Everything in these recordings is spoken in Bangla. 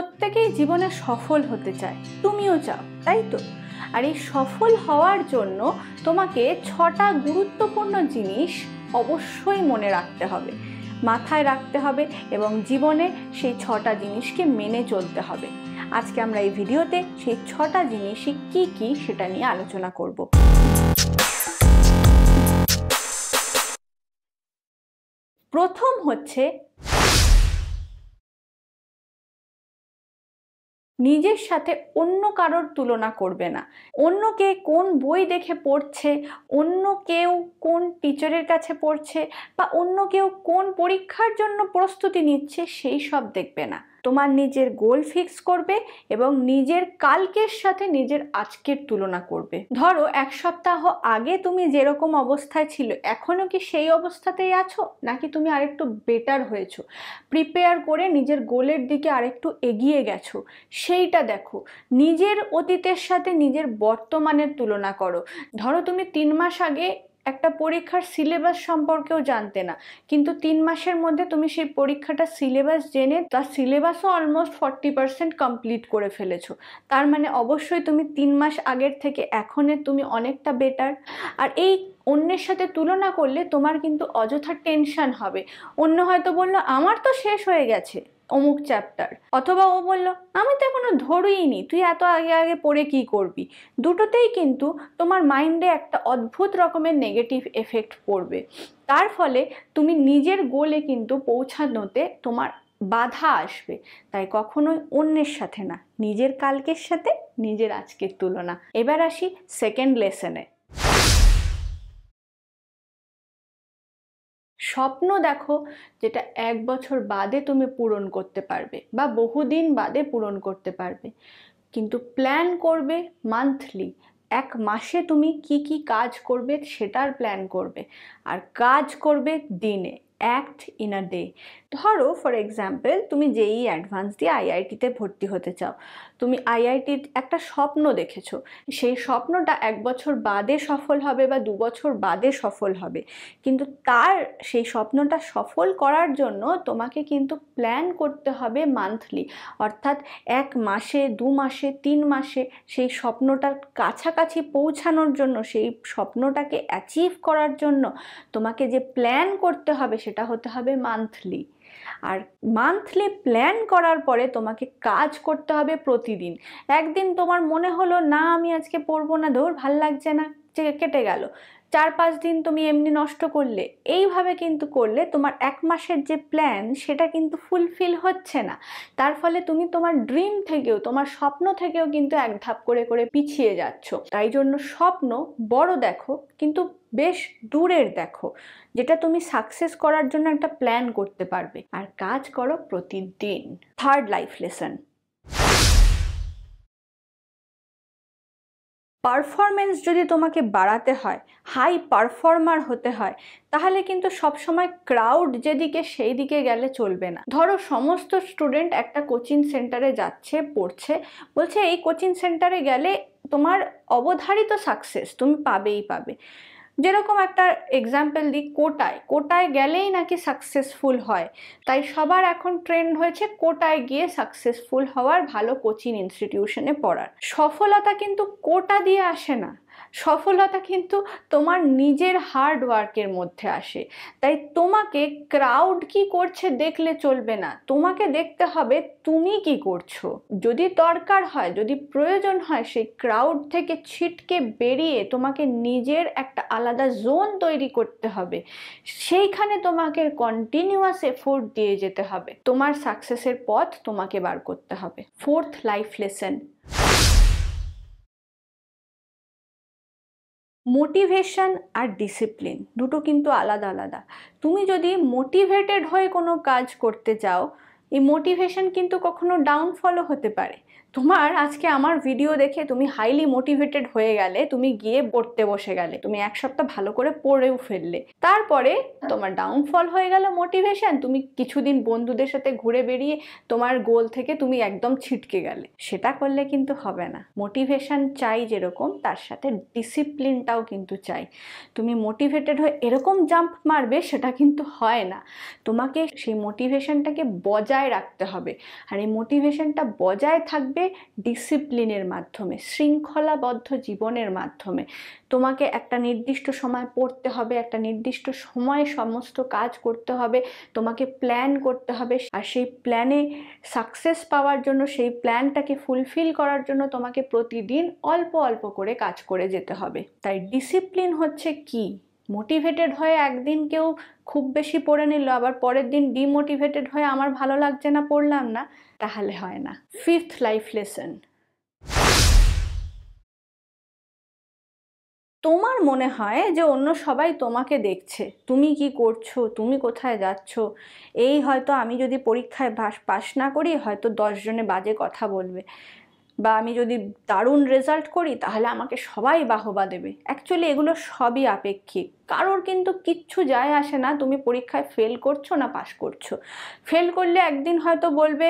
প্রত্যেকেই জীবনে সফল হতে চায়, তুমিও চাও, তাই তো? আর এই সফল হওয়ার জন্য তোমাকে 6টা গুরুত্বপূর্ণ জিনিস অবশ্যই মনে রাখতে হবে, মাথায় রাখতে হবে এবং জীবনে সেই 6টা জিনিসকে মেনে চলতে হবে। আজকে আমরা এই ভিডিওতে সেই 6টা জিনিসই কি কি সেটা নিয়ে আলোচনা করব। প্রথম হচ্ছে নিজের সাথে অন্য কারোর তুলনা করবে না। অন্য কে কোন বই দেখে পড়ছে, অন্য কেউ কোন টিচারের কাছে পড়ছে বা অন্য কেউ কোন পরীক্ষার জন্য প্রস্তুতি নিচ্ছে সেই সব দেখবে না। তোমার নিজের গোল ফিক্স করবে এবং নিজের কালকের সাথে নিজের আজকের তুলনা করবে। ধরো 1 সপ্তাহ আগে তুমি যেরকম অবস্থায় ছিল এখনো কি সেই অবস্থাতেই আছো, নাকি তুমি আরেকটু বেটার হয়েছো, প্রিপেয়ার করে নিজের গোলের দিকে আরেকটু এগিয়ে গেছো, সেইটা দেখো। নিজের অতীতের সাথে নিজের বর্তমানের তুলনা করো। ধরো তুমি 3 মাস আগে একটা পরীক্ষার সিলেবাস সম্পর্কেও জানতে না, কিন্তু 3 মাসের মধ্যে তুমি সেই পরীক্ষাটা সিলেবাস জেনে তার সিলেবাসও অলমোস্ট 40% কমপ্লিট করে ফেলেছো। তার মানে অবশ্যই তুমি 3 মাস আগের থেকে এখনের তুমি অনেকটা বেটার। আর এই অন্যের সাথে তুলনা করলে তোমার কিন্তু অযথা টেনশন হবে। অন্য হয়তো বললো আমার তো শেষ হয়ে গেছে অমুক চ্যাপ্টার, অথবা ও বলল আমি তো এখনো ধরিনি, তুই এত আগে আগে পড়ে কি করবি। দুটোতেই কিন্তু তোমার মাইন্ডে একটা অদ্ভুত রকমের নেগেটিভ এফেক্ট পড়বে। তার ফলে তুমি নিজের গোলে কিন্তু পৌঁছানোতে তোমার বাধা আসবে। তাই কখনোই অন্যের সাথে না, নিজের কালকের সাথে নিজের আজকের তুলনা। এবার আসি সেকেন্ড লেসনে। স্বপ্ন দেখো যেটা 1 বছর বাদে তুমি পূরণ করতে পারবে বা বহুদিন বাদে পূরণ করতে পারবে, কিন্তু প্ল্যান করবে মান্থলি। 1 মাসে তুমি কি কি কাজ করবে সেটার প্ল্যান করবে, আর কাজ করবে দিনে, অ্যাক্ট ইন আ ডে। ধরো ফর এক্সাম্পল তুমি জেইই অ্যাডভান্স দিয়ে আইআইটিতে ভর্তি হতে চাও। তুমি আইআইটির একটা স্বপ্ন দেখেছো, সেই স্বপ্নটা 1 বছর বাদে সফল হবে বা 2 বছর বাদে সফল হবে, কিন্তু সেই স্বপ্নটা সফল করার জন্য তোমাকে কিন্তু প্ল্যান করতে হবে মান্থলি। অর্থাৎ 1 মাসে, 2 মাসে, 3 মাসে সেই স্বপ্নটার কাছাকাছি পৌঁছানোর জন্য, সেই স্বপ্নটাকে অ্যাচিভ করার জন্য তোমাকে যে প্ল্যান করতে হবে সেটা হতে হবে মান্থলি। আর মান্থলি প্ল্যান করার পরে তোমাকে কাজ করতে হবে প্রতিদিন। একদিন তোমার মনে হলো না আমি আজকে পড়বো না, ধর ভাল লাগছে না, কেটে গেল। 4-5 দিন তুমি এমনি নষ্ট করলে। এইভাবে কিন্তু করলে তোমার 1 মাসের যে প্ল্যান সেটা কিন্তু ফুলফিল হচ্ছে না। তার ফলে তুমি তোমার ড্রিম থেকেও, তোমার স্বপ্ন থেকেও কিন্তু 1 ধাপ করে করে পিছিয়ে যাচ্ছ। তাই জন্য স্বপ্ন বড় দেখো, কিন্তু বেশ দূরের দেখো, যেটা তুমি সাকসেস করার জন্য একটা প্ল্যান করতে পারবে। আর কাজ করো প্রতিদিন। Third life lesson. পারফরমেন্স যদি তোমাকে বাড়াতে হয়, হাই পারফর্মার হতে হয়, তাহলে কিন্তু সবসময় ক্রাউড যেদিকে সেই দিকে গেলে চলবে না। ধরো সমস্ত স্টুডেন্ট একটা কোচিং সেন্টারে যাচ্ছে, পড়ছে, বলছে এই কোচিং সেন্টারে গেলে তোমার অবধারিত সাকসেস তুমি পাবেই পাবে। যেরকম একটা এক্সাম্পল দিই, কোটায় গেলেই নাকি সাকসেসফুল হয়, তাই সবার এখন ট্রেন্ড হয়েছে কোটায় গিয়ে সাকসেসফুল হওয়ার, ভালো কোচিং ইনস্টিটিউশনে পড়ার। সফলতা কিন্তু কোটা দিয়ে আসে না, সফলতা কিন্তু তোমার নিজের হার্ড ওয়ার্কের মধ্যে আসে। তাই তোমাকে ক্রাউড কি করছে দেখলে চলবে না, তোমাকে দেখতে হবে তুমি কি করছো। যদি দরকার হয়, যদি প্রয়োজন হয়, সেই ক্রাউড থেকে ছিটকে বেরিয়ে তোমাকে নিজের একটা আলাদা জোন তৈরি করতে হবে। সেইখানে তোমাকে কন্টিনিউয়াস এফোর্ট দিয়ে যেতে হবে। তোমার সাকসেসের পথ তোমাকে বার করতে হবে। Fourth life lesson. মোটিভেশন আর ডিসিপ্লিন দুটো কিন্তু আলাদা আলাদা। তুমি যদি মোটিভেটেড হয়ে কোনো কাজ করতে চাও, এই মোটিভেশন কিন্তু কখনো ডাউনফলও হতে পারে। তোমার আজকে আমার ভিডিও দেখে তুমি হাইলি মোটিভেটেড হয়ে গেলে, তুমি গিয়ে পড়তে বসে গেলে, তুমি 1 সপ্তাহ ভালো করে পড়েও ফেললে, তারপরে তোমার ডাউনফল হয়ে গেল মোটিভেশন, তুমি কিছুদিন বন্ধুদের সাথে ঘুরে বেরিয়ে তোমার গোল থেকে তুমি একদম ছিটকে গেলে। সেটা করলে কিন্তু হবে না। মোটিভেশন চাই যেরকম, তার সাথে ডিসিপ্লিনটাও কিন্তু চাই। তুমি মোটিভেটেড হয়ে এরকম জাম্প মারবে সেটা কিন্তু হয় না। তোমাকে সেই মোটিভেশনটাকে বজায় বজায় রাখতে হবে। আর এই মোটিভেশনটা বজায় থাকবে ডিসিপ্লিনের মাধ্যমে, শৃঙ্খলাবদ্ধ জীবনের মাধ্যমে। তোমাকে একটা নির্দিষ্ট সময় পড়তে হবে, একটা নির্দিষ্ট সময়ে সমস্ত কাজ করতে হবে, তোমাকে প্ল্যান করতে হবে, আর সেই প্ল্যানে সাকসেস পাওয়ার জন্য, সেই প্ল্যানটাকে ফুলফিল করার জন্য তোমাকে প্রতিদিন অল্প অল্প করে কাজ করে যেতে হবে। তাই ডিসিপ্লিন হচ্ছে কি। মোটিভেটেড হয়ে একদিন কেউ খুব বেশি পড়ে নিল, আবার পরের দিন ডিমোটিভেটেড হয়ে আমার ভালো লাগছে না, পড়লাম না, তাহলে হয় না। ফিফথ লাইফ লেসন, তোমার মনে হয় যে অন্য সবাই তোমাকে দেখছে, তুমি কি করছো, তুমি কোথায় যাচ্ছ, এই হয়তো আমি যদি পরীক্ষায় পাশ না করি হয়তো 10 জনে বাজে কথা বলবে, বা আমি যদি দারুণ রেজাল্ট করি তাহলে আমাকে সবাই বাহবা দেবে। অ্যাকচুয়ালি এগুলো সবই আপেক্ষিক, কারোর কিন্তু কিচ্ছু যায় আসে না তুমি পরীক্ষায় ফেল করছো না পাশ করছো। ফেল করলে একদিন হয়তো বলবে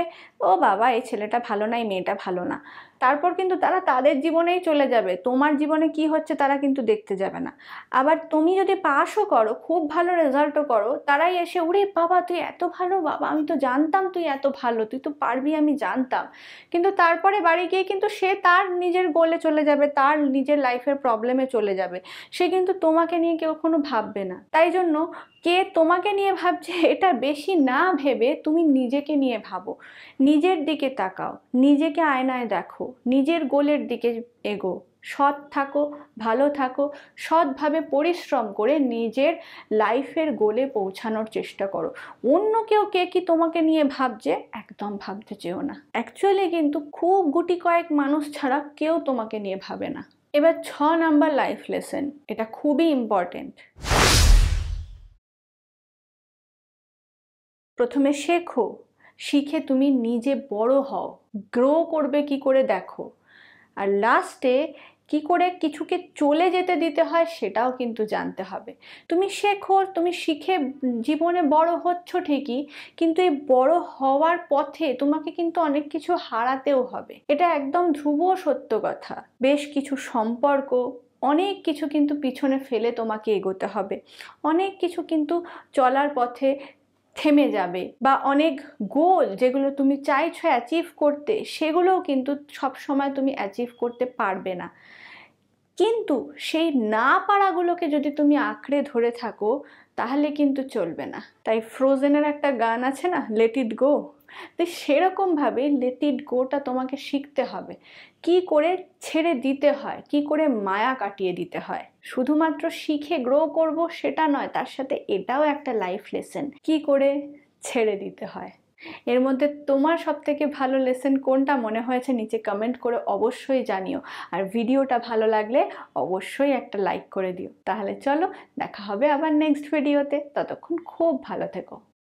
ও বাবা এই ছেলেটা ভালো না, এই মেয়েটা ভালো না, তারপর কিন্তু তারা তাদের জীবনেই চলে যাবে, তোমার জীবনে কি হচ্ছে তারা কিন্তু দেখতে যাবে না। আবার তুমি যদি পাশও করো, খুব ভালো রেজাল্টও করো, তারাই এসে ওরে বাবা তুই এত ভালো, বাবা আমি তো জানতাম তুই এত ভালো, তুই তো পারবি আমি জানতাম। কিন্তু তারপরে বাড়ি গিয়ে কিন্তু সে তার নিজের গোলে চলে যাবে, তার নিজের লাইফের প্রবলেমে চলে যাবে, সে কিন্তু তোমাকে নিয়ে কেউ কোনো ভাববে না। তাই জন্য কে তোমাকে নিয়ে ভাবছে এটা বেশি না ভেবে তুমি নিজেকে নিয়ে ভাবো, নিজের দিকে তাকাও, নিজেকে আয়নায় দেখো, নিজের গোলের দিকে এগো, সৎ থাকো, ভালো থাকো, সৎভাবে পরিশ্রম করে নিজের লাইফের গোলে পৌঁছানোর চেষ্টা করো। অন্য কেউ কে কি তোমাকে নিয়ে ভাবছে একদম ভাবতে চেও না। অ্যাকচুয়ালি কিন্তু খুব গুটি কয়েক মানুষ ছাড়া কেউ তোমাকে নিয়ে ভাবে না। এবার 6 নাম্বার লাইফ লেসন, এটা খুবই ইম্পর্টেন্ট। প্রথমে শেখো, শিখে তুমি নিজে বড় হও, গ্রো করবে কি করে দেখো, আর লাস্টে কি করে কিছুকে চলে যেতে দিতে হয় সেটাও কিন্তু জানতে হবে। তুমি শেখো, তুমি শিখে জীবনে বড় হচ্ছ ঠিকই, কিন্তু এই বড় হওয়ার পথে তোমাকে কিন্তু অনেক কিছু হারাতেও হবে, এটা একদম ধ্রুব সত্য কথা। বেশ কিছু সম্পর্ক, অনেক কিছু কিন্তু পিছনে ফেলে তোমাকে এগোতে হবে, অনেক কিছু কিন্তু চলার পথে থেমে যাবে, বা অনেক গোল যেগুলো তুমি চাইছো অ্যাচিভ করতে সেগুলোও কিন্তু সব সময় তুমি অ্যাচিভ করতে পারবে না। কিন্তু সেই না পারাগুলোকে যদি তুমি আঁকড়ে ধরে থাকো তাহলে কিন্তু চলবে না। তাই ফ্রোজেনের একটা গান আছে না, লেট ইট গো, তো সেরকমভাবে লেট ইট গোটা তোমাকে শিখতে হবে, কি করে ছেড়ে দিতে হয়, কি করে মায়া কাটিয়ে দিতে হয়। শুধুমাত্র শিখে গ্রো করব সেটা নয়, তার সাথে এটাও একটা লাইফ লেসন, কি করে ছেড়ে দিতে হয়। এর মধ্যে তোমার সবথেকে ভালো লেসন কোনটা মনে হয়েছে নিচে কমেন্ট করে অবশ্যই জানিও, আর ভিডিওটা ভালো লাগলে অবশ্যই একটা লাইক করে দিও। তাহলে চলো দেখা হবে আবার নেক্সট ভিডিওতে, ততক্ষণ খুব ভালো থেকো।